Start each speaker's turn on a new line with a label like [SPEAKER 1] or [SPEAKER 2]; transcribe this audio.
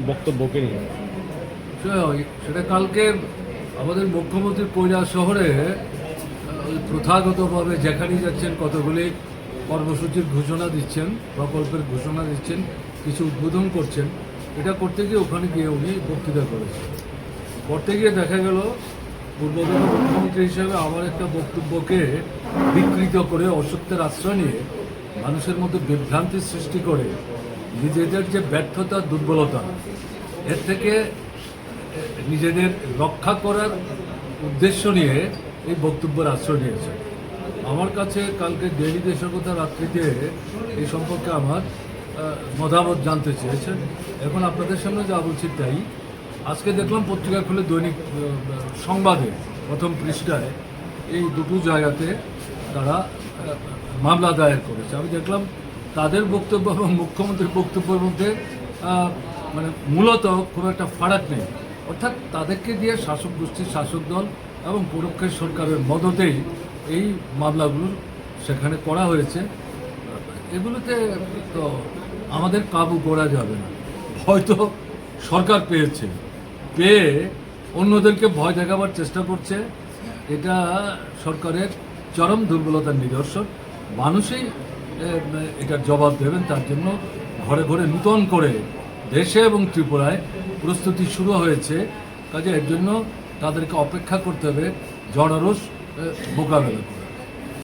[SPEAKER 1] বক্তব্যকে নিয়ে
[SPEAKER 2] সেটা কালকে আমাদের মুখ্যমন্ত্রী কৈলাস শহরে ওই প্রথাগতভাবে যেখানেই যাচ্ছেন কতগুলি কর্মসূচির ঘোষণা দিচ্ছেন, প্রকল্পের ঘোষণা দিচ্ছেন, কিছু উদ্বোধন করছেন। এটা করতে গিয়ে ওখানে গিয়ে উনি বক্তৃতা করেছেন। করতে গিয়ে দেখা গেল পূর্বতন মুখ্যমন্ত্রী হিসেবে আমার একটা বক্তব্যকে বিকৃত করে অসত্যের আশ্রয় নিয়ে মানুষের মধ্যে বিভ্রান্তির সৃষ্টি করে নিজেদের যে ব্যর্থতা, দুর্বলতা, এর থেকে নিজেদের রক্ষা করার উদ্দেশ্য নিয়ে এই বক্তব্যের আশ্রয় নিয়েছে। আমার কাছে কালকে ডেইলি দেশকতা রাত্রিতে এই সম্পর্কে আমার মতামত জানতে চেয়েছেন। এখন আপনাদের সামনে যা বলছি তাই। আজকে দেখলাম পত্রিকা খুলে দৈনিক সংবাদে প্রথম পৃষ্ঠায় এই দুটো জায়গাতে তারা মামলা দায়ের করেছে। আমি দেখলাম তাদের বক্তব্য এবং মুখ্যমন্ত্রীর বক্তব্যের মধ্যে মানে মূলত খুব একটা ফারাক নেই। অর্থাৎ তাদেরকে দিয়ে শাসক গোষ্ঠীর, শাসক দল এবং পরোক্ষের সরকারের মদতেই এই মামলাগুলো সেখানে করা হয়েছে। এগুলোতে তো আমাদের কাবু করা যাবে না। হয়তো সরকার পেয়ে অন্যদেরকে ভয় দেখাবার চেষ্টা করছে। এটা সরকারের চরম দুর্বলতার নিদর্শন। মানুষই এটার জবাব দেবেন। তার জন্য ঘরে ঘরে নূতন করে দেশে এবং ত্রিপুরায় প্রস্তুতি শুরু হয়েছে। কাজে এর জন্য তাদেরকে অপেক্ষা করতে হবে জনরোষ মোকাবেলা করে।